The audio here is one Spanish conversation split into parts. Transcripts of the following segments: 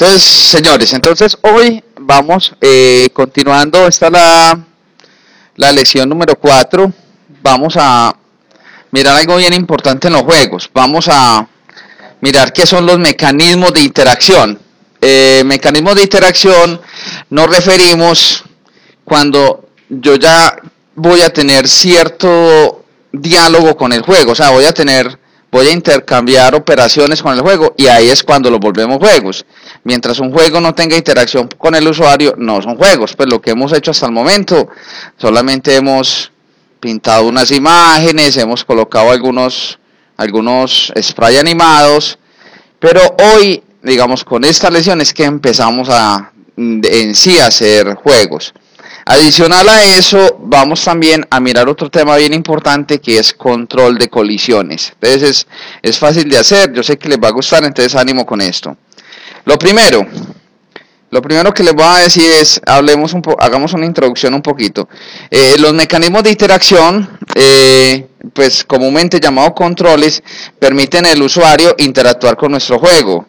Entonces, señores, hoy vamos continuando, está la lección número 4. Vamos a mirar algo bien importante en los juegos. Vamos a mirar qué son los mecanismos de interacción. Mecanismos de interacción nos referimos cuando yo ya voy a tener cierto diálogo con el juego, o sea, voy a intercambiar operaciones con el juego, y ahí es cuando lo volvemos juegos. Mientras un juego no tenga interacción con el usuario, no son juegos. Pues lo que hemos hecho hasta el momento, solamente hemos pintado unas imágenes, hemos colocado algunos spray animados, pero hoy, digamos, con esta lección es que empezamos en sí a hacer juegos. Adicional a eso, vamos también a mirar otro tema bien importante, que es control de colisiones. Entonces es fácil de hacer, yo sé que les va a gustar, entonces ánimo con esto. Lo primero que les voy a decir es, hagamos una introducción un poquito. Los mecanismos de interacción, pues comúnmente llamados controles, permiten al usuario interactuar con nuestro juego.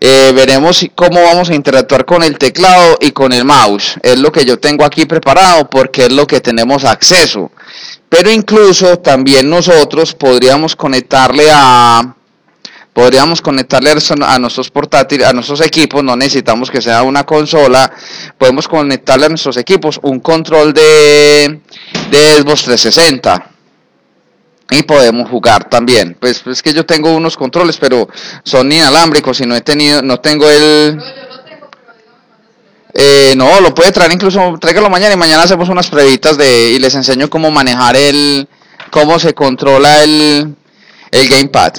Veremos cómo vamos a interactuar con el teclado y con el mouse. Es lo que yo tengo aquí preparado porque es lo que tenemos acceso. Pero incluso también nosotros podríamos conectarle a nuestros portátiles, a nuestros equipos. No necesitamos que sea una consola. Podemos conectarle a nuestros equipos un control de Xbox 360. Y podemos jugar también. Pues es que yo tengo unos controles, pero son inalámbricos y no tengo el... No, lo puede traer, incluso tráigalo mañana y mañana hacemos unas pruebitas y les enseño cómo manejar cómo se controla el gamepad.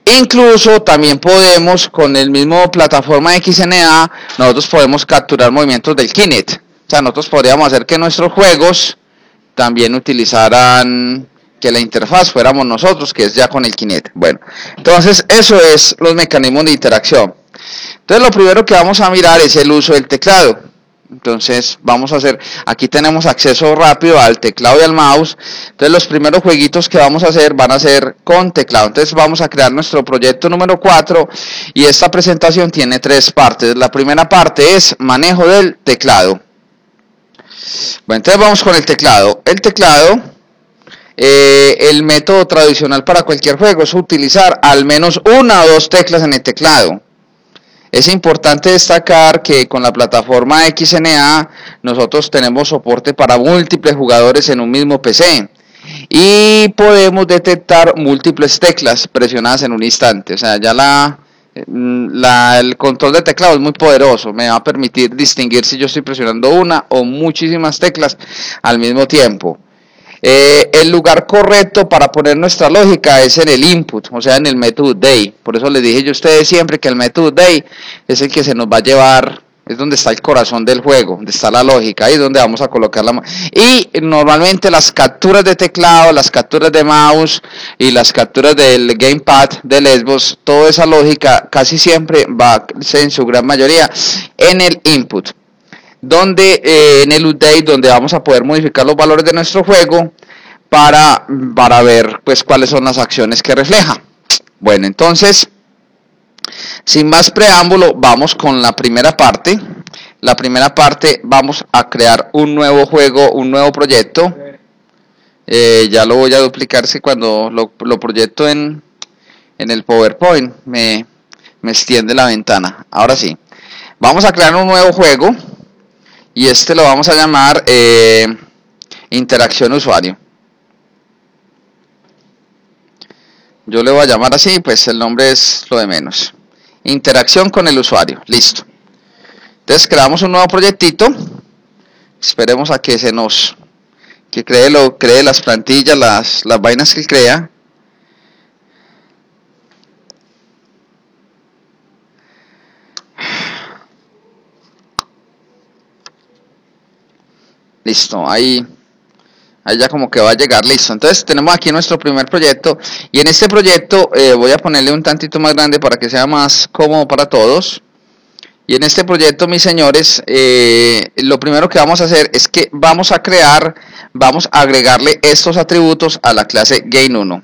Incluso también podemos, con el mismo plataforma XNA, nosotros podemos capturar movimientos del Kinect. O sea, nosotros podríamos hacer que nuestros juegos también utilizaran, que la interfaz fuéramos nosotros, que es ya con el Kinect. Bueno, entonces eso es los mecanismos de interacción. Entonces lo primero que vamos a mirar es el uso del teclado. Entonces aquí tenemos acceso rápido al teclado y al mouse. Entonces los primeros jueguitos que vamos a hacer van a ser con teclado. Entonces vamos a crear nuestro proyecto número 4 y esta presentación tiene 3 partes. La primera parte es manejo del teclado. Bueno, entonces vamos con el teclado. El método tradicional para cualquier juego es utilizar al menos 1 o 2 teclas en el teclado. Es importante destacar que con la plataforma XNA nosotros tenemos soporte para múltiples jugadores en un mismo PC y podemos detectar múltiples teclas presionadas en un instante. O sea, ya el control de teclado es muy poderoso, me va a permitir distinguir si yo estoy presionando una o muchísimas teclas al mismo tiempo. El lugar correcto para poner nuestra lógica es en el input, o sea, en el method day. Por eso les dije yo a ustedes siempre que el method day es el que se nos va a llevar, es donde está el corazón del juego, donde está la lógica, ahí es donde vamos a colocar y normalmente las capturas de teclado, las capturas de mouse y las capturas del gamepad del Xbox, toda esa lógica casi siempre va en su gran mayoría en el input, donde en el update, donde vamos a poder modificar los valores de nuestro juego para ver pues cuáles son las acciones que refleja. Bueno, entonces sin más preámbulo, vamos con la primera parte. La primera parte, vamos a crear un nuevo juego, un nuevo proyecto. Ya lo voy a duplicar si cuando lo proyecto en el PowerPoint me extiende la ventana. Ahora sí, vamos a crear un nuevo juego y lo vamos a llamar interacción usuario. Yo le voy a llamar así, pues el nombre es lo de menos. Interacción con el usuario, listo. Entonces creamos un nuevo proyectito. Esperemos a que cree las plantillas, las vainas que crea. Listo, ahí ya como que va a llegar, listo. Entonces tenemos aquí nuestro primer proyecto y en este proyecto voy a ponerle un tantito más grande para que sea más cómodo para todos. Y en este proyecto, mis señores, lo primero que vamos a hacer es que vamos a agregarle estos atributos a la clase Game1.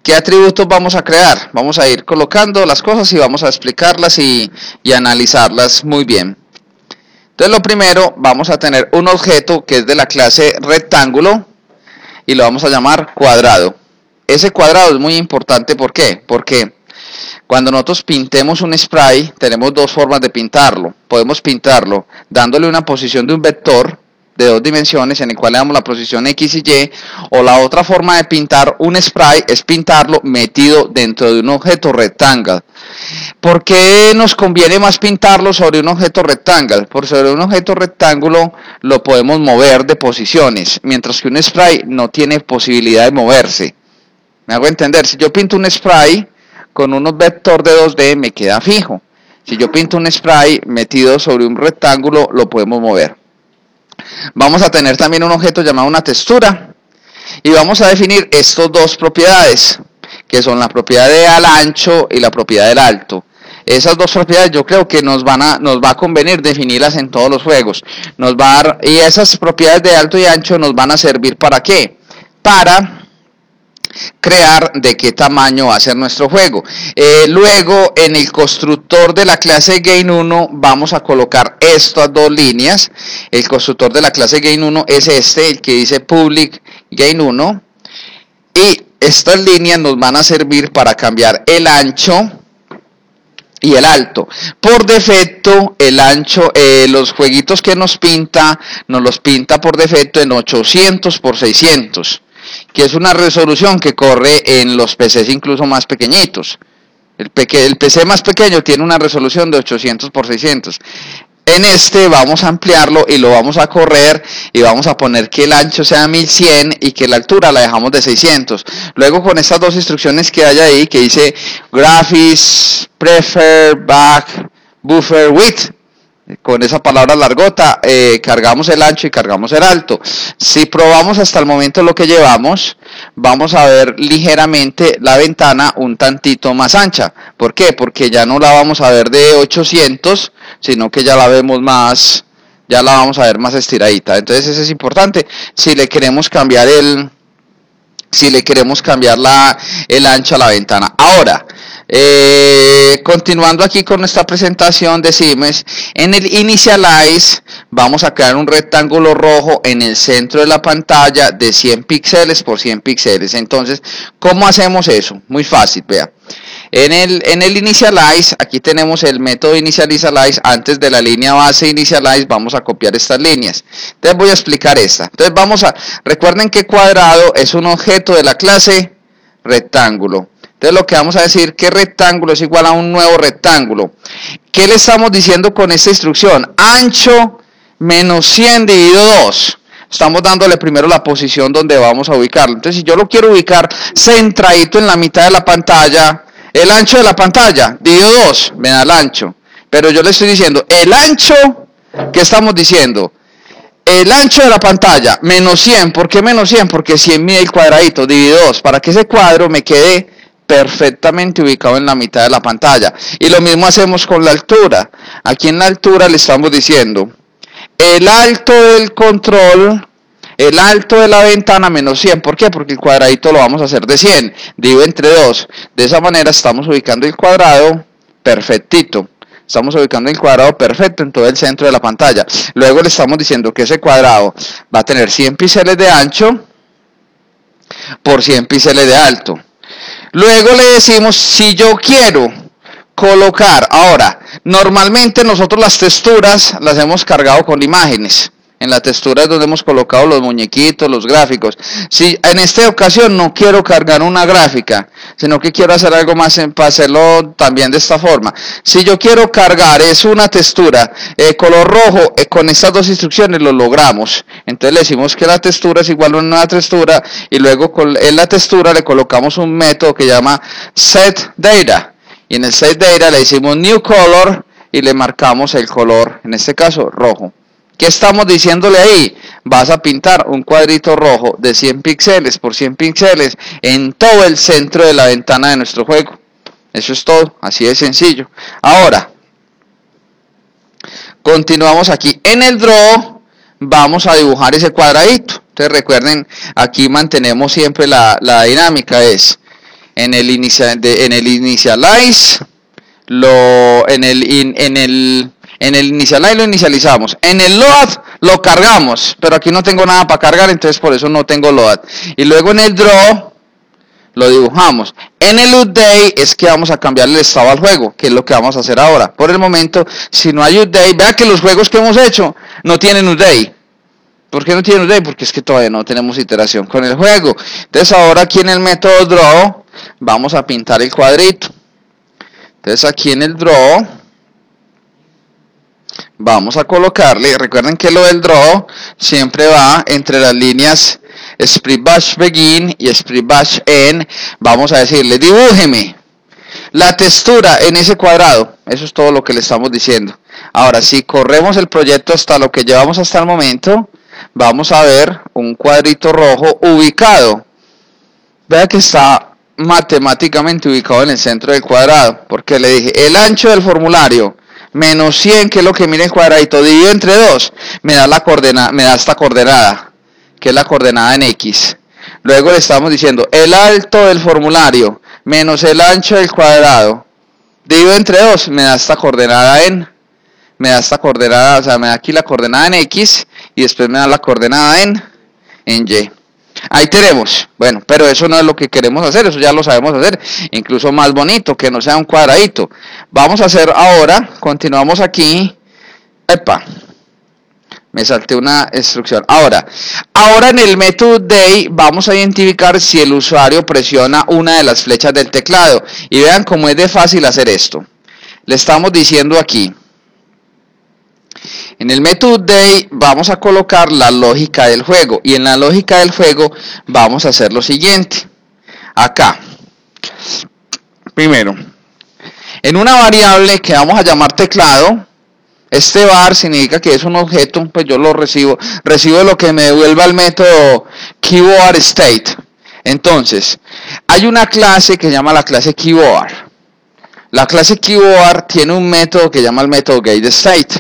¿Qué atributos vamos a crear? Vamos a ir colocando las cosas y vamos a explicarlas y analizarlas muy bien. Entonces lo primero, vamos a tener un objeto que es de la clase rectángulo y lo vamos a llamar cuadrado. Ese cuadrado es muy importante, ¿por qué? Porque cuando nosotros pintemos un spray, tenemos dos formas de pintarlo. Podemos pintarlo dándole una posición de un vector de dos dimensiones en el cual le damos la posición X y Y, o la otra forma de pintar un spray es pintarlo metido dentro de un objeto rectángulo. ¿Por qué nos conviene más pintarlo sobre un objeto rectángulo? Porque sobre un objeto rectángulo lo podemos mover de posiciones, mientras que un spray no tiene posibilidad de moverse. ¿Me hago entender? Si yo pinto un spray con unos vector de 2D me queda fijo. Si yo pinto un spray metido sobre un rectángulo lo podemos mover. Vamos a tener también un objeto llamado una textura y vamos a definir estas dos propiedades, que son la propiedad de al ancho y la propiedad del alto. Esas dos propiedades yo creo que nos va a convenir definirlas en todos los juegos. Y esas propiedades de alto y ancho nos van a servir ¿para qué? Para crear de qué tamaño va a ser nuestro juego. Luego en el constructor de la clase Gain1 vamos a colocar estas dos líneas. El constructor de la clase Gain1 es el que dice public Gain1, y estas líneas nos van a servir para cambiar el ancho y el alto. Por defecto el ancho, los jueguitos que nos los pinta por defecto en 800 por 600, que es una resolución que corre en los PCs incluso más pequeñitos. El PC más pequeño tiene una resolución de 800 por 600. En este vamos a ampliarlo y lo vamos a correr y vamos a poner que el ancho sea 1100 y que la altura la dejamos de 600. Luego con estas dos instrucciones que hay ahí, que dice graphics, prefer, back, buffer, width, con esa palabra largota, cargamos el ancho y cargamos el alto. Si probamos hasta el momento lo que llevamos, vamos a ver ligeramente la ventana un tantito más ancha. ¿Por qué? Porque ya no la vamos a ver de 800, sino que ya la vemos más, ya la vamos a ver más estiradita. Entonces eso es importante si le queremos cambiar el ancho a la ventana. Ahora, continuando aquí con nuestra presentación, decimos en el Initialize vamos a crear un rectángulo rojo en el centro de la pantalla de 100 píxeles por 100 píxeles. Entonces, ¿cómo hacemos eso? Muy fácil, vea. En el Initialize, aquí tenemos el método Initialize. Antes de la línea base Initialize vamos a copiar estas líneas. Entonces voy a explicar esta. Entonces recuerden que cuadrado es un objeto de la clase rectángulo. Entonces lo que vamos a decir que rectángulo es igual a un nuevo rectángulo. ¿Qué le estamos diciendo con esta instrucción? Ancho menos 100 dividido 2. Estamos dándole primero la posición donde vamos a ubicarlo. Entonces si yo lo quiero ubicar centradito en la mitad de la pantalla, el ancho de la pantalla dividido 2 me da el ancho. Pero yo le estoy diciendo el ancho, ¿qué estamos diciendo? El ancho de la pantalla menos 100. ¿Por qué menos 100? Porque 100 mide el cuadradito dividido 2, para que ese cuadro me quede perfectamente ubicado en la mitad de la pantalla. Y lo mismo hacemos con la altura. Aquí en la altura le estamos diciendo el alto del control, el alto de la ventana menos 100. ¿Por qué? Porque el cuadradito lo vamos a hacer de 100, dividido entre 2. De esa manera estamos ubicando el cuadrado perfectito. Estamos ubicando el cuadrado perfecto en todo el centro de la pantalla. Luego le estamos diciendo que ese cuadrado va a tener 100 píxeles de ancho por 100 píxeles de alto. Luego le decimos si yo quiero colocar, ahora, normalmente nosotros las texturas las hemos cargado con imágenes. En la textura es donde hemos colocado los muñequitos, los gráficos. Si en esta ocasión no quiero cargar una gráfica, sino que quiero hacer algo más para hacerlo también de esta forma. Si yo quiero cargar es una textura color rojo, con estas dos instrucciones lo logramos. Entonces le decimos que la textura es igual a una nueva textura y luego en la textura le colocamos un método que llama setData. Y en el setData le decimos new color y le marcamos el color, en este caso rojo. ¿Qué estamos diciéndole ahí? Vas a pintar un cuadrito rojo de 100 píxeles por 100 píxeles en todo el centro de la ventana de nuestro juego. Eso es todo, así de sencillo. Ahora, continuamos aquí. En el draw vamos a dibujar ese cuadradito. Entonces recuerden, aquí mantenemos siempre la dinámica. en el initialize, en el initialize lo inicializamos, en el load lo cargamos, pero aquí no tengo nada para cargar, entonces por eso no tengo load. Y luego en el draw lo dibujamos. En el update es que vamos a cambiarle el estado al juego, que es lo que vamos a hacer ahora. Por el momento, si no hay update, vea que los juegos que hemos hecho no tienen update. ¿Por qué no tienen update? Porque es que todavía no tenemos iteración con el juego. Entonces ahora aquí en el método draw vamos a pintar el cuadrito. Entonces aquí en el draw vamos a colocarle, recuerden que lo del draw siempre va entre las líneas split bash begin y split bash end. Vamos a decirle, dibújeme la textura en ese cuadrado. Eso es todo lo que le estamos diciendo. Ahora, si corremos el proyecto hasta lo que llevamos hasta el momento, vamos a ver un cuadrito rojo ubicado. Vea que está matemáticamente ubicado en el centro del cuadrado, porque le dije, el ancho del formulario menos 100, que es lo que mide el cuadradito, dividido entre 2, me da esta coordenada, que es la coordenada en X. Luego le estamos diciendo, el alto del formulario menos el ancho del cuadrado, dividido entre 2, me da esta coordenada o sea, me da aquí la coordenada en X, y después me da la coordenada en Y. Ahí tenemos, bueno, pero eso no es lo que queremos hacer, eso ya lo sabemos hacer, incluso más bonito, que no sea un cuadradito. Vamos a hacer ahora, continuamos aquí, me salté una instrucción. Ahora en el método day vamos a identificar si el usuario presiona una de las flechas del teclado, y vean cómo es de fácil hacer esto. Le estamos diciendo aquí, en el método day vamos a colocar la lógica del juego, y en la lógica del juego vamos a hacer lo siguiente. Acá, primero, en una variable que vamos a llamar teclado, este var significa que es un objeto, pues yo lo recibo lo que me devuelva el método keyboard state. Entonces, hay una clase que se llama la clase keyboard. La clase keyboard tiene un método que se llama el método getState.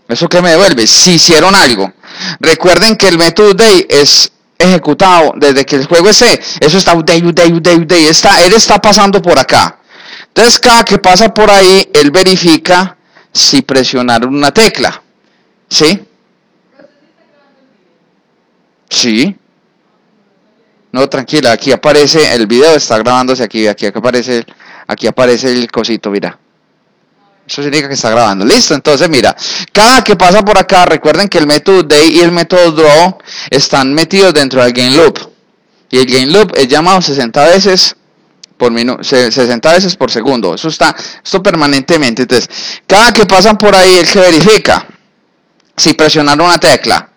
¿Eso qué me devuelve? Si hicieron algo. Recuerden que el método day es ejecutado desde que el juego esté. Eso está day, él está pasando por acá. Entonces cada que pasa por ahí, él verifica si presionaron una tecla. ¿Sí? Sí. No, tranquila, aquí aparece el video, está grabándose aquí aparece el cosito, mira. Eso significa que está grabando. Listo, entonces mira, cada que pasa por acá, recuerden que el método day y el método draw están metidos dentro del game loop. Y el game loop es llamado 60 veces por minuto, 60 veces por segundo. Esto permanentemente. Entonces, cada que pasan por ahí, él se verifica si presionaron una tecla.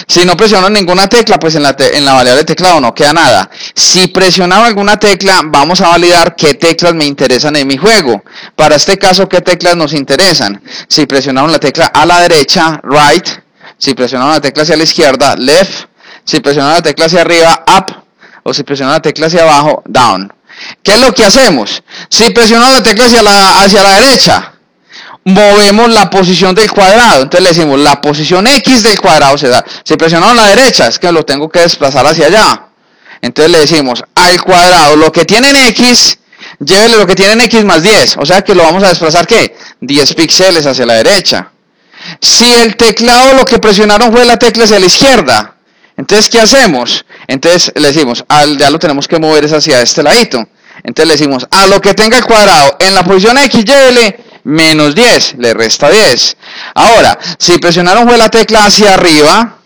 Si no presionaron ninguna tecla, pues en la variable teclado no queda nada. Si presionaron alguna tecla, vamos a validar qué teclas me interesan en mi juego. Para este caso, ¿qué teclas nos interesan? Si presionaron la tecla a la derecha, right. Si presionaron la tecla hacia la izquierda, left. Si presionaron la tecla hacia arriba, up. O si presionaron la tecla hacia abajo, down. ¿Qué es lo que hacemos? Si presionamos la tecla hacia la derecha, movemos la posición del cuadrado. Entonces le decimos, la posición X del cuadrado se da. Si presionamos la derecha, es que lo tengo que desplazar hacia allá. Entonces le decimos, al cuadrado, lo que tiene en X, llévele lo que tiene en X más 10. O sea que lo vamos a desplazar, ¿qué? 10 píxeles hacia la derecha. Si el teclado lo que presionaron fue la tecla hacia la izquierda, entonces ¿qué hacemos? Entonces le decimos, ya lo tenemos que mover hacia este ladito. Entonces le decimos, a lo que tenga el cuadrado en la posición X, llévele menos 10, le resta 10. Ahora, si presionaron fue la tecla hacia arriba,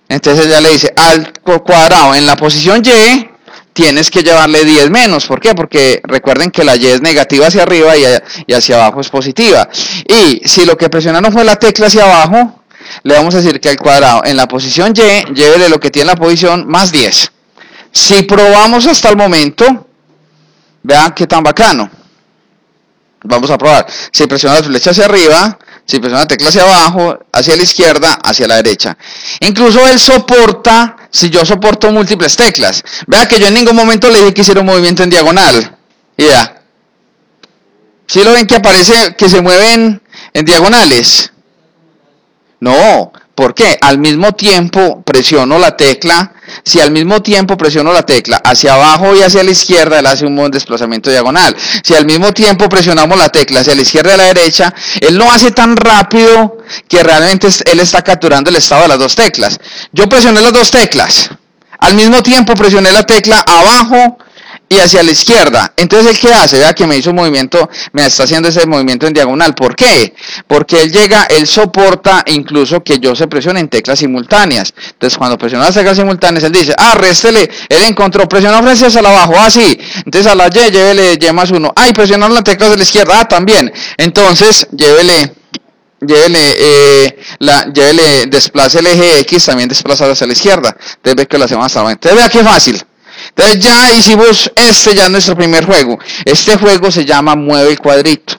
entonces ya le dice, al cuadrado en la posición Y, tienes que llevarle 10 menos. ¿Por qué? Porque recuerden que la Y es negativa hacia arriba y hacia abajo es positiva. Y si lo que presionaron fue la tecla hacia abajo, le vamos a decir que al cuadrado en la posición Y, llévele lo que tiene la posición más 10. Si probamos hasta el momento, vean qué tan bacano. Vamos a probar. Si presiono la flecha hacia arriba, si presiono la tecla hacia abajo, hacia la izquierda, hacia la derecha. Incluso él soporta, si yo soporto múltiples teclas. Vea que yo en ningún momento le dije que hiciera un movimiento en diagonal. Y ya. ¿Sí lo ven que aparece que se mueven en diagonales? No, ¿Por qué? Al mismo tiempo presiono la tecla, si al mismo tiempo presiono la tecla hacia abajo y hacia la izquierda, él hace un buen desplazamiento diagonal. Si al mismo tiempo presionamos la tecla hacia la izquierda y a la derecha, él no hace tan rápido que realmente él está capturando el estado de las dos teclas. Yo presioné las dos teclas, al mismo tiempo presioné la tecla abajo y hacia la izquierda. Entonces, ¿él qué hace? Vea que me hizo un movimiento, me está haciendo ese movimiento en diagonal. ¿Por qué? Porque él soporta incluso que yo se presione en teclas simultáneas. Entonces, cuando presiona las teclas simultáneas, él dice, réstele, él encontró, presionó frente hacia abajo, sí. Entonces, a la Y, llévele Y más 1. Y presionaron las teclas de la izquierda, también. Entonces, desplace el eje X, también desplazado hacia la izquierda. Entonces, ve que lo hacemos hasta el momento. Entonces, vea qué fácil. Entonces ya hicimos ya es nuestro primer juego. Este juego se llama Mueve el Cuadrito.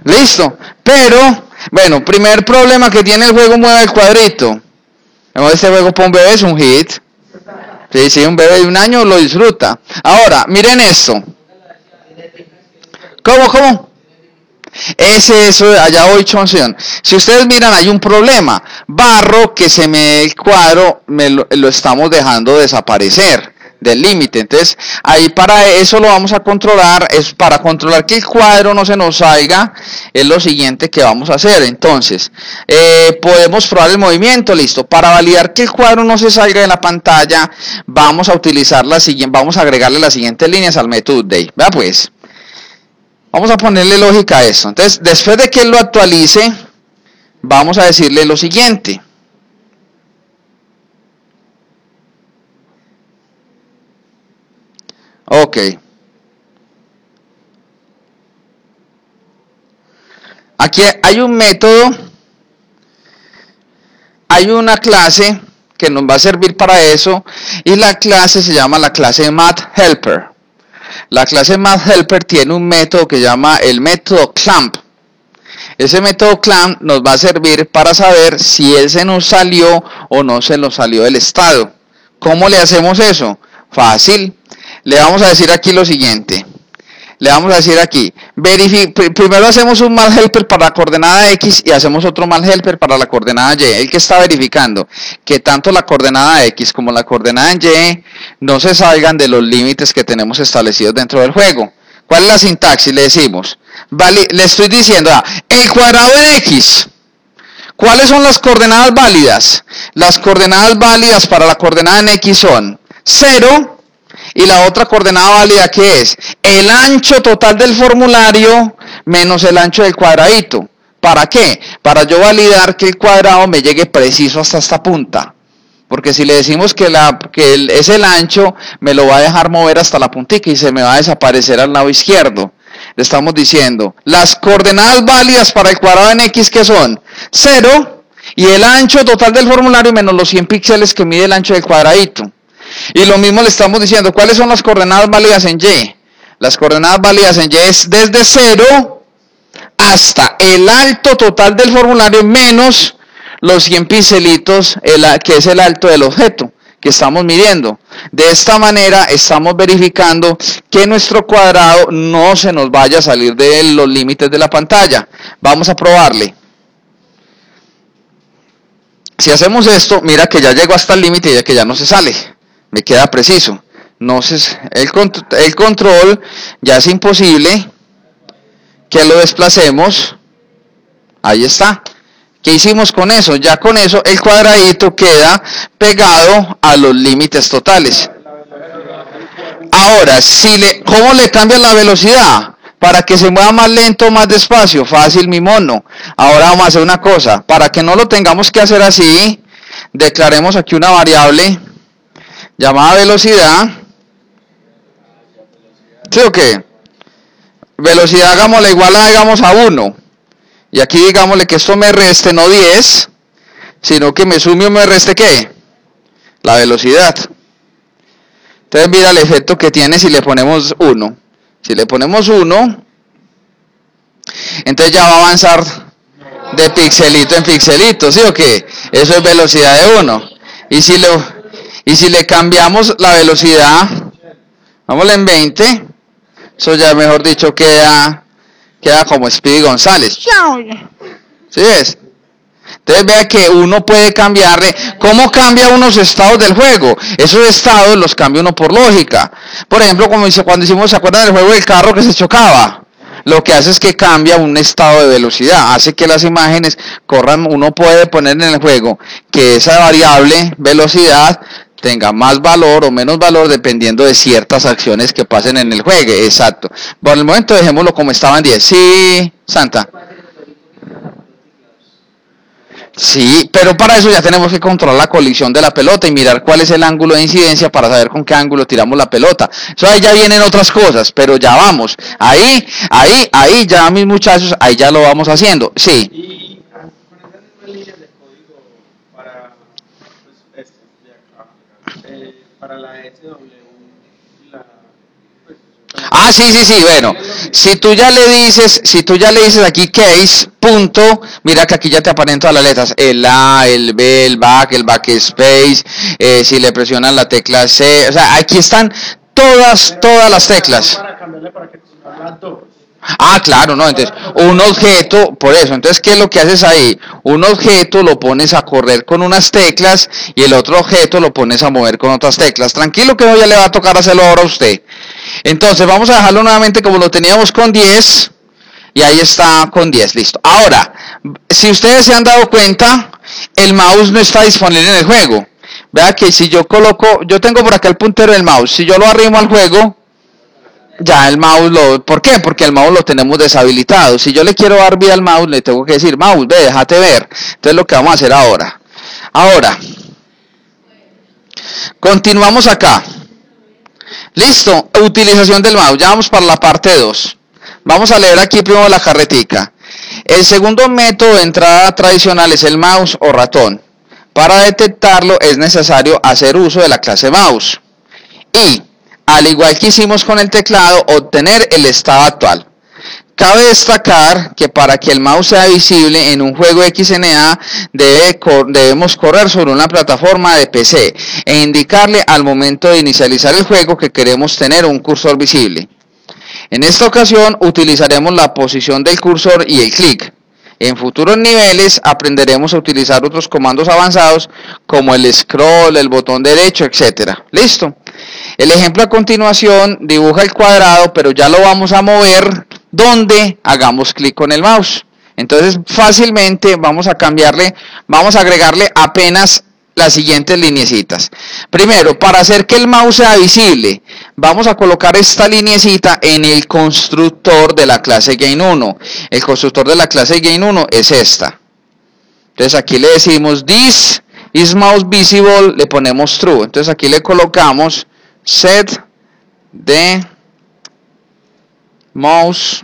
¿Listo? Pero, bueno, primer problema que tiene el juego Mueve el Cuadrito. Este juego para un bebé es un hit. Sí, un bebé de 1 año lo disfruta. Ahora, miren esto. ¿Cómo? Eso, allá voy, chonción. Si ustedes miran, hay un problema. Barro que se me el cuadro, lo estamos dejando desaparecer del límite. Entonces, ahí para eso lo vamos a controlar, es para controlar que el cuadro no se nos salga, es lo siguiente que vamos a hacer. Entonces, podemos probar el movimiento, listo. Para validar que el cuadro no se salga de la pantalla, vamos a utilizar vamos a agregarle las siguientes líneas al método update. Vea pues, vamos a ponerle lógica a esto. Entonces, después de que él lo actualice, vamos a decirle lo siguiente. Ok. Aquí hay un método, hay una clase que nos va a servir para eso, y la clase se llama la clase MathHelper. La clase MathHelper tiene un método que se llama el método clamp. Ese método clamp nos va a servir para saber si él se nos salió o no se nos salió del estado. ¿Cómo le hacemos eso? Fácil. Le vamos a decir aquí lo siguiente. Le vamos a decir aquí, primero hacemos un MathHelper para la coordenada X y hacemos otro MathHelper para la coordenada Y. El que está verificando que tanto la coordenada X como la coordenada Y no se salgan de los límites que tenemos establecidos dentro del juego. ¿Cuál es la sintaxis? Le decimos, le estoy diciendo, el cuadrado en X. ¿Cuáles son las coordenadas válidas? Las coordenadas válidas para la coordenada en X son 0, y la otra coordenada válida, ¿qué es? El ancho total del formulario menos el ancho del cuadradito. ¿Para qué? Para yo validar que el cuadrado me llegue preciso hasta esta punta. Porque si le decimos que es el ancho, me lo va a dejar mover hasta la puntica y se me va a desaparecer al lado izquierdo. Le estamos diciendo, las coordenadas válidas para el cuadrado en X, ¿qué son? 0 y el ancho total del formulario menos los 100 píxeles que mide el ancho del cuadradito. Y lo mismo le estamos diciendo, ¿cuáles son las coordenadas válidas en Y? Las coordenadas válidas en Y es desde 0 hasta el alto total del formulario menos los 100 píxelitos, que es el alto del objeto que estamos midiendo. De esta manera estamos verificando que nuestro cuadrado no se nos vaya a salir de los límites de la pantalla. Vamos a probarle. Si hacemos esto, mira que ya llegó hasta el límite y ya que ya no se sale. Me queda preciso. No el control ya es imposible que lo desplacemos. Ahí está. ¿Qué hicimos con eso? Ya con eso el cuadradito queda pegado a los límites totales. Ahora, ¿cómo le cambian la velocidad? Para que se mueva más lento o más despacio. Fácil, mi mono. Ahora vamos a hacer una cosa. Para que no lo tengamos que hacer así, declaremos aquí una variable llamada velocidad. ¿Sí o qué? Velocidad hagámosla igual a 1. Y aquí digámosle que esto me reste no 10, sino que me sume o me reste ¿qué? La velocidad. Entonces mira el efecto que tiene si le ponemos 1. Si le ponemos 1, entonces ya va a avanzar de pixelito en pixelito, ¿sí o qué? Eso es velocidad de 1. Y si le cambiamos la velocidad, vámonos en 20, eso ya mejor dicho queda como Speedy González. ¿Sí ves? Entonces vea que uno puede cambiarle. ¿Cómo cambia unos estados del juego? Esos estados los cambia uno por lógica. Por ejemplo, como dice, cuando hicimos, ¿se acuerdan del juego del carro que se chocaba? Lo que hace es que cambia un estado de velocidad, hace que las imágenes corran. Uno puede poner en el juego que esa variable velocidad tenga más valor o menos valor dependiendo de ciertas acciones que pasen en el juego. Exacto. Por el momento dejémoslo como estaba en 10. Sí, Santa. Sí, pero para eso ya tenemos que controlar la colisión de la pelota y mirar cuál es el ángulo de incidencia para saber con qué ángulo tiramos la pelota. Eso ahí ya vienen otras cosas, pero ya vamos. Ahí ya mis muchachos, ahí ya lo vamos haciendo. Sí. Y con esas mismas líneas de código para pues, de acá, para la SW y la pues, Ah, sí, bueno. Si tú ya le dices aquí case, punto, mira que aquí ya te aparecen todas las letras, el A, el B, el backspace, si le presionas la tecla C, o sea, aquí están todas las teclas. para cambiarle para que tenga las dos. Ah, claro, no, entonces, un objeto, por eso, entonces, ¿qué es lo que haces ahí? Un objeto lo pones a correr con unas teclas y el otro objeto lo pones a mover con otras teclas. Tranquilo que hoy ya le va a tocar hacerlo ahora a usted. Entonces, vamos a dejarlo nuevamente como lo teníamos con 10 y ahí está con 10, listo. Ahora, si ustedes se han dado cuenta, el mouse no está disponible en el juego. Vea que si yo coloco, yo tengo por acá el puntero del mouse, si yo lo arrimo al juego, ya el mouse ¿por qué? Porque el mouse lo tenemos deshabilitado. Si yo le quiero dar vía al mouse, le tengo que decir, mouse, ve, déjate ver. Entonces lo que vamos a hacer ahora. Continuamos acá. Listo, utilización del mouse. Ya vamos para la parte 2. Vamos a leer aquí primero la carretica. El segundo método de entrada tradicional es el mouse o ratón. Para detectarlo es necesario hacer uso de la clase mouse. Y al igual que hicimos con el teclado, obtener el estado actual. Cabe destacar que para que el mouse sea visible en un juego XNA debemos correr sobre una plataforma de PC e indicarle al momento de inicializar el juego que queremos tener un cursor visible. En esta ocasión utilizaremos la posición del cursor y el clic. En futuros niveles aprenderemos a utilizar otros comandos avanzados como el scroll, el botón derecho, etc. ¿Listo? El ejemplo a continuación dibuja el cuadrado, pero ya lo vamos a mover donde hagamos clic con el mouse. Entonces fácilmente vamos a agregarle apenas las siguientes lineecitas. Primero, para hacer que el mouse sea visible, vamos a colocar esta lineecita en el constructor de la clase Gain1. El constructor de la clase Gain1 es esta. Entonces aquí le decimos this is mouse visible, le ponemos true. Entonces aquí le colocamos set de mouse.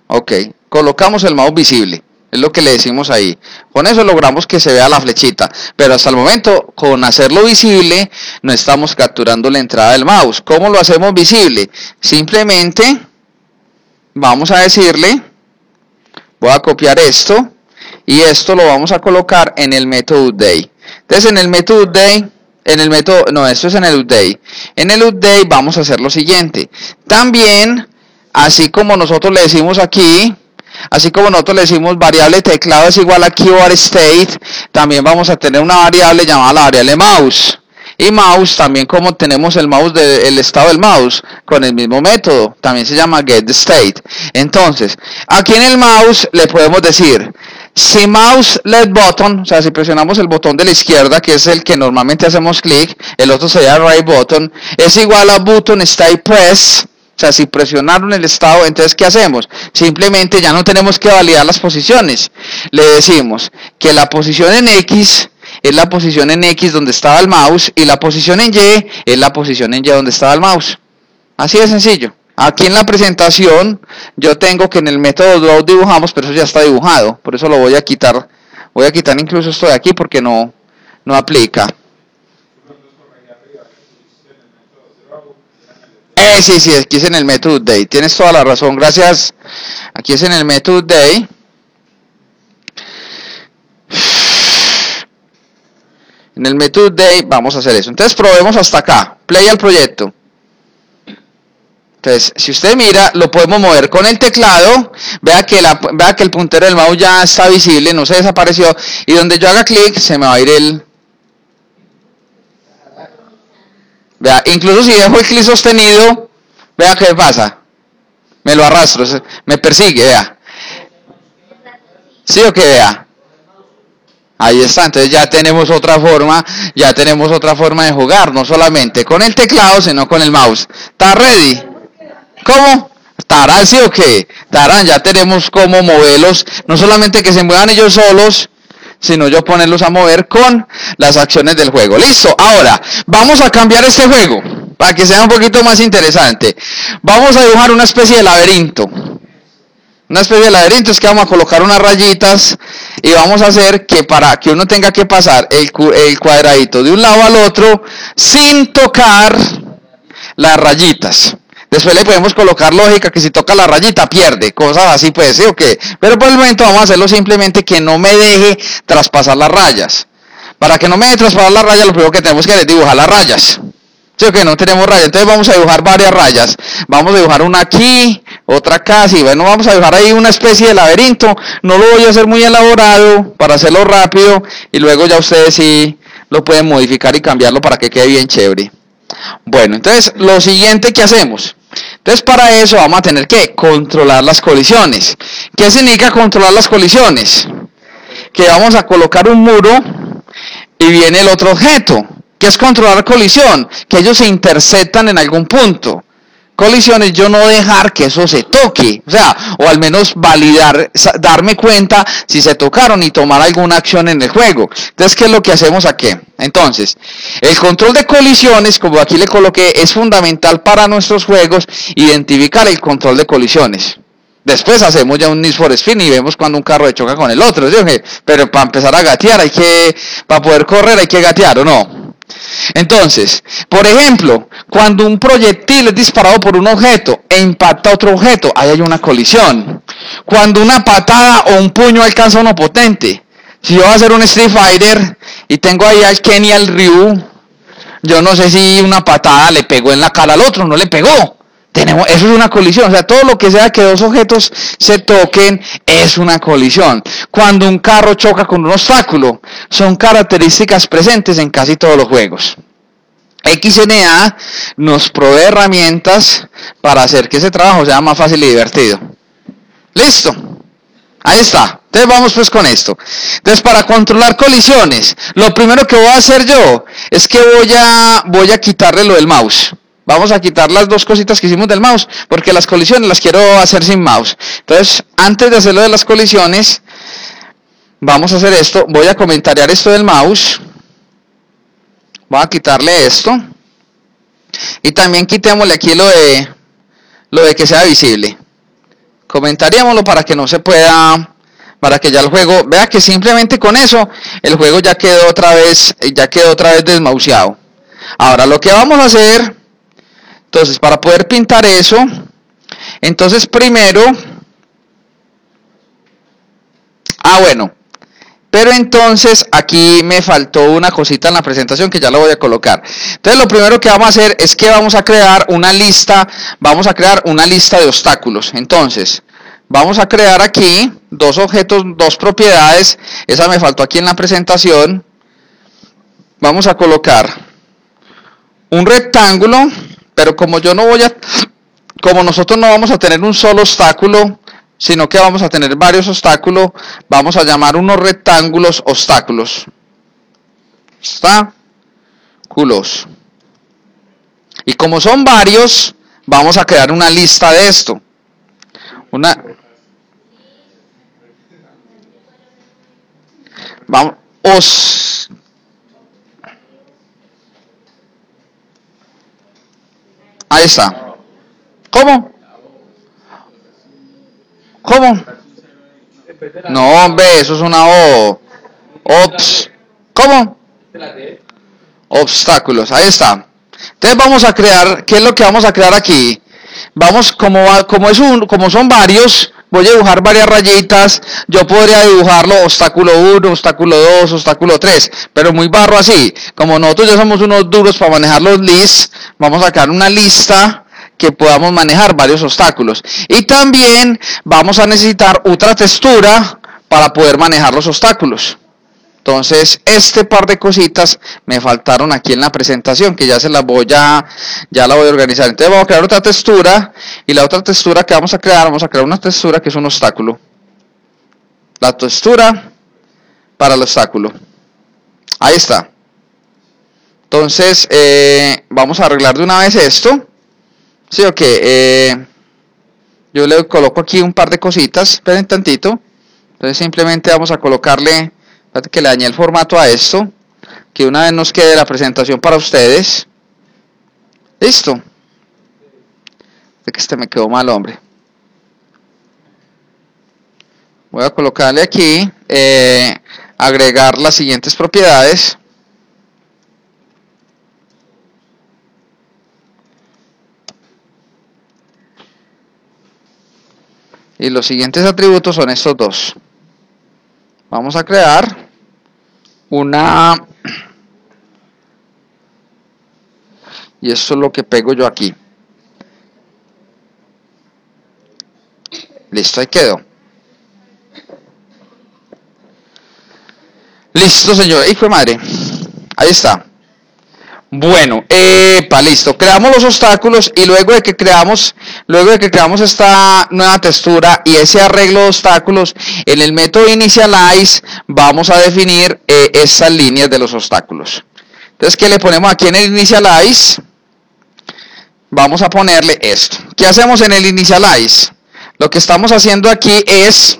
Ok, colocamos el mouse visible. Es lo que le decimos ahí. Con eso logramos que se vea la flechita. Pero hasta el momento, con hacerlo visible, no estamos capturando la entrada del mouse. ¿Cómo lo hacemos visible? Simplemente vamos a decirle, voy a copiar esto, y esto lo vamos a colocar en el método update. Entonces en el método update, esto es en el update. En el update vamos a hacer lo siguiente. También, así como nosotros le decimos aquí, variable teclado es igual a keyboard state, también vamos a tener una variable llamada la variable mouse. Y mouse, también como tenemos el mouse el estado del mouse, con el mismo método, también se llama getState. Entonces, aquí en el mouse le podemos decir, si mouse left button, o sea, si presionamos el botón de la izquierda, que es el que normalmente hacemos clic, el otro sería right button, es igual a button state press. O sea, si presionaron el estado, entonces ¿qué hacemos? Simplemente ya no tenemos que validar las posiciones. Le decimos que la posición en X es la posición en X donde estaba el mouse y la posición en Y es la posición en Y donde estaba el mouse. Así de sencillo. Aquí en la presentación yo tengo que en el método draw dibujamos, pero eso ya está dibujado. Por eso lo voy a quitar. Voy a quitar incluso esto de aquí porque no aplica. Sí, aquí es en el método update. Tienes toda la razón, gracias. Aquí es en el método update. En el método update vamos a hacer eso. Entonces probemos hasta acá. Play al proyecto. Entonces, si usted mira, lo podemos mover con el teclado. Vea que el puntero del mouse ya está visible, no se desapareció. Y donde yo haga clic, se me va a ir el... Vea, incluso si dejo el clic sostenido, vea qué pasa. Me lo arrastro, me persigue, vea. ¿Sí o qué? Vea. Ahí está, entonces ya tenemos otra forma de jugar, no solamente con el teclado, sino con el mouse. ¿Está ready? ¿Cómo? ¿Estarán sí o qué? Estarán, ya tenemos cómo moverlos, no solamente que se muevan ellos solos, sino yo ponerlos a mover con las acciones del juego. Listo, ahora vamos a cambiar este juego para que sea un poquito más interesante. Vamos a dibujar una especie de laberinto. Una especie de laberinto es que vamos a colocar unas rayitas y vamos a hacer que para que uno tenga que pasar el cuadradito de un lado al otro sin tocar las rayitas. Después le podemos colocar lógica que si toca la rayita pierde, cosas así puede ser o qué. Pero por el momento vamos a hacerlo simplemente que no me deje traspasar las rayas. Para que no me deje traspasar las rayas, lo primero que tenemos que hacer es dibujar las rayas. Sí o qué, no tenemos rayas, entonces vamos a dibujar varias rayas. Vamos a dibujar una aquí, otra acá, sí, bueno, vamos a dibujar ahí una especie de laberinto. No lo voy a hacer muy elaborado para hacerlo rápido y luego ya ustedes sí lo pueden modificar y cambiarlo para que quede bien chévere. Bueno, entonces lo siguiente que hacemos. Entonces para eso vamos a tener que controlar las colisiones. ¿Qué significa controlar las colisiones? Que vamos a colocar un muro y viene el otro objeto. ¿Qué es controlar colisión? Que ellos se interceptan en algún punto. Colisión es yo no dejar que eso se toque, o sea, o al menos validar, darme cuenta si se tocaron y tomar alguna acción en el juego. Entonces, ¿qué es lo que hacemos aquí? Entonces, el control de colisiones, como aquí le coloqué, es fundamental para nuestros juegos, identificar el control de colisiones. Después hacemos ya un Need for Speed y vemos cuando un carro choca con el otro, ¿sí? Pero para empezar a gatear para poder correr hay que gatear, ¿o no? Entonces, por ejemplo, cuando un proyectil es disparado por un objeto e impacta a otro objeto, ahí hay una colisión. Cuando una patada o un puño alcanza a uno potente, si yo voy a hacer un Street Fighter y tengo ahí al Ken y al Ryu, yo no sé si una patada le pegó en la cara al otro, no le pegó. Eso es una colisión, o sea, todo lo que sea que dos objetos se toquen es una colisión. Cuando un carro choca con un obstáculo, son características presentes en casi todos los juegos. XNA nos provee herramientas para hacer que ese trabajo sea más fácil y divertido. ¿Listo? Ahí está. Entonces vamos pues con esto. Entonces para controlar colisiones, lo primero que voy a hacer yo es que voy a quitarle lo del mouse. Vamos a quitar las dos cositas que hicimos del mouse, porque las colisiones las quiero hacer sin mouse. Entonces, antes de hacerlo de las colisiones, vamos a hacer esto. Voy a comentariar esto del mouse. Voy a quitarle esto. Y también quitémosle aquí lo de que sea visible. Comentaríamoslo para que no se pueda, para que ya el juego, vea que simplemente con eso, el juego ya quedó otra vez desmauseado. Ahora lo que vamos a hacer... Entonces, para poder pintar eso, entonces primero, pero entonces aquí me faltó una cosita en la presentación que ya lo voy a colocar. Entonces, lo primero que vamos a hacer es que vamos a crear una lista de obstáculos. Entonces, vamos a crear aquí dos objetos, dos propiedades, esa me faltó aquí en la presentación. Vamos a colocar un rectángulo. Pero como nosotros no vamos a tener un solo obstáculo, sino que vamos a tener varios obstáculos, vamos a llamar unos rectángulos obstáculos. Obstáculos. Y como son varios, vamos a crear una lista de esto. Ahí está. ¿Cómo? No, hombre, eso es una O. ¿Cómo? Obstáculos, ahí está. Entonces vamos a crear, ¿qué es lo que vamos a crear aquí? Vamos, como son varios, voy a dibujar varias rayitas. Yo podría dibujarlo obstáculo 1, obstáculo 2, obstáculo 3, pero muy barro así. Como nosotros ya somos unos duros para manejar los lists, vamos a crear una lista que podamos manejar varios obstáculos. Y también vamos a necesitar otra textura para poder manejar los obstáculos. Entonces, este par de cositas me faltaron aquí en la presentación, que ya la voy a organizar. Entonces vamos a crear otra textura, y la otra textura que vamos a crear una textura que es un obstáculo. La textura para el obstáculo. Ahí está. Entonces, vamos a arreglar de una vez esto. Sí, ok. Yo le coloco aquí un par de cositas, esperen tantito. Entonces simplemente vamos a colocarle, que le dañé el formato a esto, que una vez nos quede la presentación para ustedes. Listo. Es que este me quedó mal, hombre. Voy a colocarle aquí, agregar las siguientes propiedades. Y los siguientes atributos son estos dos. Vamos a crear una... Y esto es lo que pego yo aquí. Listo, ahí quedó. Listo, señor. ¡Hijo de madre! Ahí está. Bueno, listo. Creamos los obstáculos y luego de que creamos esta nueva textura y ese arreglo de obstáculos, en el método initialize vamos a definir estas líneas de los obstáculos. Entonces, ¿qué le ponemos aquí en el initialize? Vamos a ponerle esto. ¿Qué hacemos en el initialize? Lo que estamos haciendo aquí es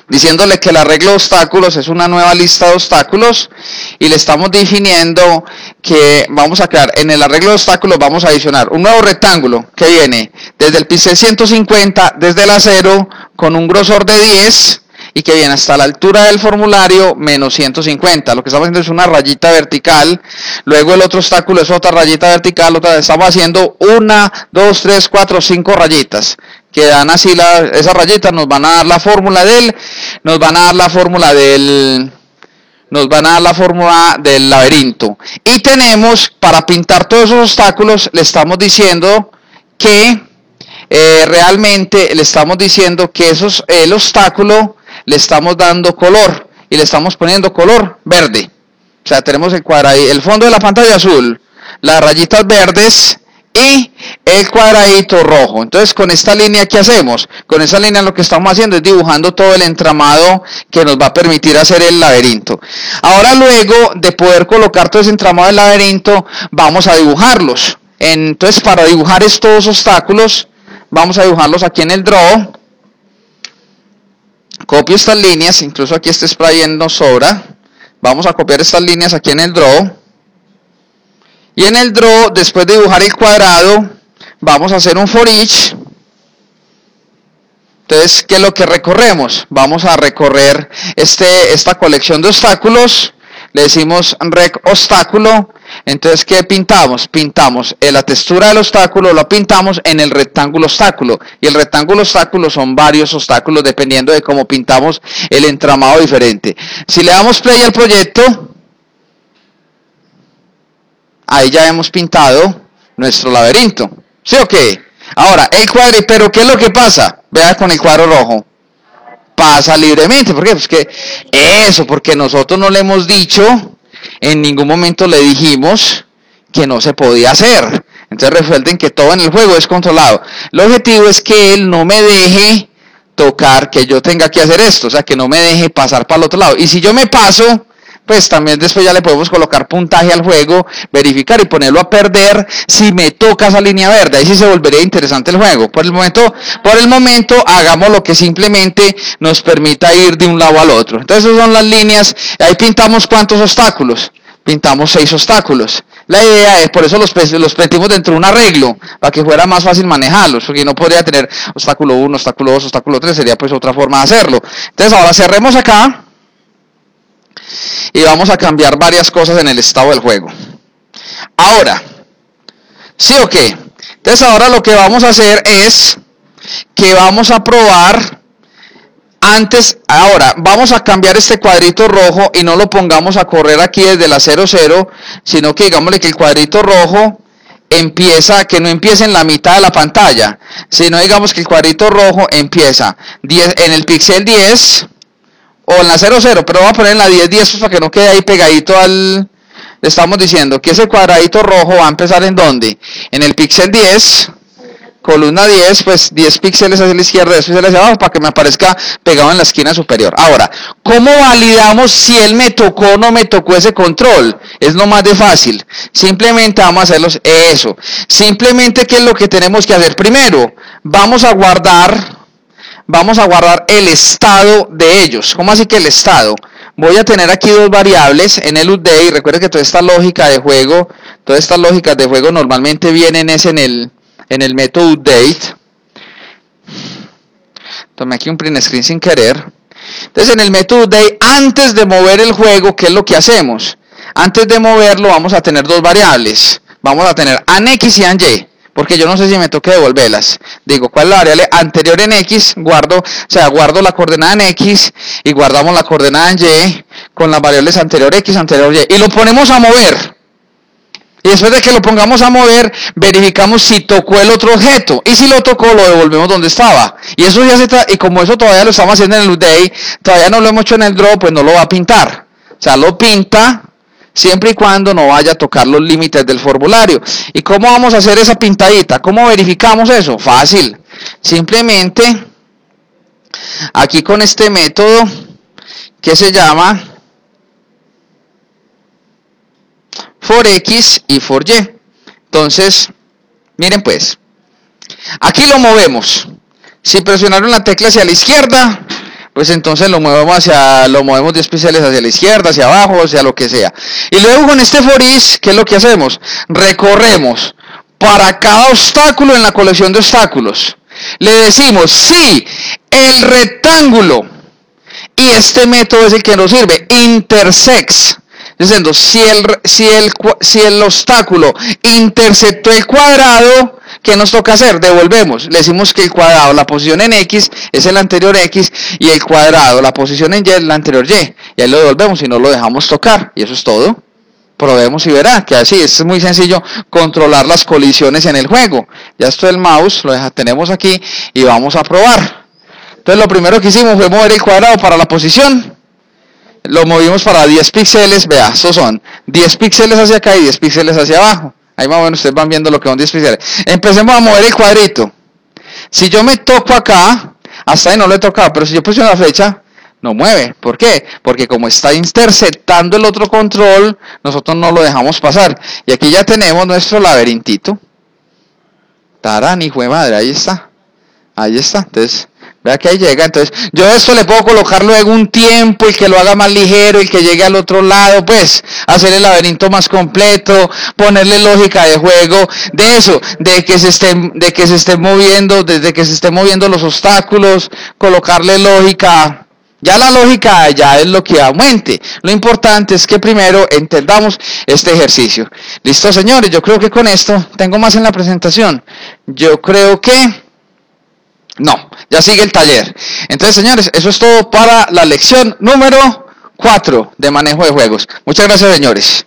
diciéndole que el arreglo de obstáculos es una nueva lista de obstáculos y le estamos definiendo que vamos a crear en el arreglo de obstáculos, vamos a adicionar un nuevo rectángulo que viene desde el pincel 150, desde el acero, con un grosor de 10 y que viene hasta la altura del formulario menos 150. Lo que estamos haciendo es una rayita vertical, luego el otro obstáculo es otra rayita vertical, estamos haciendo 1, 2, 3, 4, 5 rayitas que dan así esas rayitas nos van a dar la fórmula del laberinto. Y tenemos, para pintar todos esos obstáculos, le estamos diciendo que realmente le estamos diciendo que el obstáculo le estamos dando color y le estamos poniendo color verde. O sea, tenemos el fondo de la pantalla azul, las rayitas verdes y el cuadradito rojo. Entonces, con esta línea, ¿qué hacemos? Con esta línea lo que estamos haciendo es dibujando todo el entramado que nos va a permitir hacer el laberinto. Ahora, luego de poder colocar todo ese entramado del laberinto, vamos a dibujarlos. Entonces, para dibujar estos obstáculos, vamos a dibujarlos aquí en el draw. Copio estas líneas, incluso aquí este spray nos sobra. Vamos a copiar estas líneas aquí en el draw. Y en el draw, después de dibujar el cuadrado, vamos a hacer un for each. Entonces, ¿qué es lo que recorremos? Vamos a recorrer esta colección de obstáculos. Le decimos rec obstáculo. Entonces, ¿qué pintamos? Pintamos la textura del obstáculo, lo pintamos en el rectángulo obstáculo. Y el rectángulo obstáculo son varios obstáculos dependiendo de cómo pintamos el entramado diferente. Si le damos play al proyecto, ahí ya hemos pintado nuestro laberinto. ¿Sí o qué? Ahora, el cuadro, pero ¿qué es lo que pasa? Vea con el cuadro rojo. Pasa libremente. ¿Por qué? Pues porque nosotros no le hemos dicho, en ningún momento le dijimos que no se podía hacer. Entonces resuelven que todo en el juego es controlado. El objetivo es que él no me deje tocar, que yo tenga que hacer esto, o sea, que no me deje pasar para el otro lado. Y si yo me paso, pues también después ya le podemos colocar puntaje al juego, verificar y ponerlo a perder si me toca esa línea verde. Ahí sí se volvería interesante el juego. Por el momento hagamos lo que simplemente nos permita ir de un lado al otro. Entonces esas son las líneas. Ahí pintamos ¿cuántos obstáculos? Pintamos 6 obstáculos. La idea es, por eso los metimos dentro de un arreglo, para que fuera más fácil manejarlos, porque no podría tener obstáculo 1, obstáculo 2, obstáculo 3, sería pues otra forma de hacerlo. Entonces ahora cerremos acá. Y vamos a cambiar varias cosas en el estado del juego. Ahora, ¿sí o qué? Entonces ahora lo que vamos a hacer es que vamos a probar ahora vamos a cambiar este cuadrito rojo y no lo pongamos a correr aquí desde la 00, sino que digámosle que el cuadrito rojo que no empiece en la mitad de la pantalla, sino digamos que el cuadrito rojo empieza en el píxel 10 o en la 00, pero voy a poner en la 10 pues para que no quede ahí pegadito le estamos diciendo que ese cuadradito rojo va a empezar en ¿dónde? En el píxel 10, columna 10, pues 10 píxeles hacia la izquierda, 10 píxeles hacia abajo, para que me aparezca pegado en la esquina superior. Ahora, ¿cómo validamos si él me tocó o no me tocó ese control? Es lo más de fácil. Simplemente vamos a hacerlos eso. Simplemente, ¿qué es lo que tenemos que hacer? Primero, vamos a guardar el estado de ellos. ¿Cómo así que el estado? Voy a tener aquí dos variables en el update. Recuerden que toda esta lógica de juego, todas estas lógicas de juego normalmente vienen en el método update. Tomé aquí un print screen sin querer. Entonces en el método update, antes de mover el juego, ¿qué es lo que hacemos? Antes de moverlo vamos a tener dos variables. Vamos a tener an x y an y, porque yo no sé si me toque devolverlas. Digo, ¿cuál es la variable anterior en x? Guardo la coordenada en x y guardamos la coordenada en y con las variables anterior x, anterior y. Y lo ponemos a mover. Y después de que lo pongamos a mover, verificamos si tocó el otro objeto. Y si lo tocó, lo devolvemos donde estaba. Y eso ya y como eso todavía lo estamos haciendo en el update, todavía no lo hemos hecho en el draw, pues no lo va a pintar. O sea, lo pinta siempre y cuando no vaya a tocar los límites del formulario. ¿Y cómo vamos a hacer esa pintadita? ¿Cómo verificamos eso? Fácil. Simplemente, aquí con este método que se llama for x y for y. Entonces, miren pues, aquí lo movemos. Si presionaron la tecla hacia la izquierda, pues entonces lo movemos 10 píxeles hacia la izquierda, hacia abajo, hacia lo que sea. Y luego con este for each, ¿qué es lo que hacemos? Recorremos para cada obstáculo en la colección de obstáculos. Le decimos, si el rectángulo, y este método es el que nos sirve, intersects, diciendo, si el obstáculo intersectó el cuadrado, ¿qué nos toca hacer? Devolvemos. Le decimos que el cuadrado, la posición en x es el anterior x, y el cuadrado, la posición en y es la anterior y. Y ahí lo devolvemos y no lo dejamos tocar. Y eso es todo. Probemos y verá que así es muy sencillo controlar las colisiones en el juego. Ya esto del mouse lo tenemos aquí y vamos a probar. Entonces lo primero que hicimos fue mover el cuadrado para la posición. Lo movimos para 10 píxeles, vea, estos son 10 píxeles hacia acá y 10 píxeles hacia abajo. Ahí más o menos ustedes van viendo lo que son 10 píxeles. Empecemos a mover el cuadrito. Si yo me toco acá, hasta ahí no lo he tocado, pero si yo presiono la flecha, no mueve. ¿Por qué? Porque como está interceptando el otro control, nosotros no lo dejamos pasar. Y aquí ya tenemos nuestro laberintito. Tarán, hijo de madre, ahí está. Ahí está, entonces... Vea que ahí llega, entonces yo esto le puedo colocar luego un tiempo y que lo haga más ligero y que llegue al otro lado, pues hacer el laberinto más completo, ponerle lógica de juego, de eso, de que se estén moviendo, desde que se estén moviendo los obstáculos, colocarle lógica. Ya la lógica ya es lo que aumente. Lo importante es que primero entendamos este ejercicio. Listo, señores, yo creo que con esto tengo más en la presentación. Yo creo que no, ya sigue el taller. Entonces, señores, eso es todo para la lección número 4 de manejo de juegos. Muchas gracias, señores.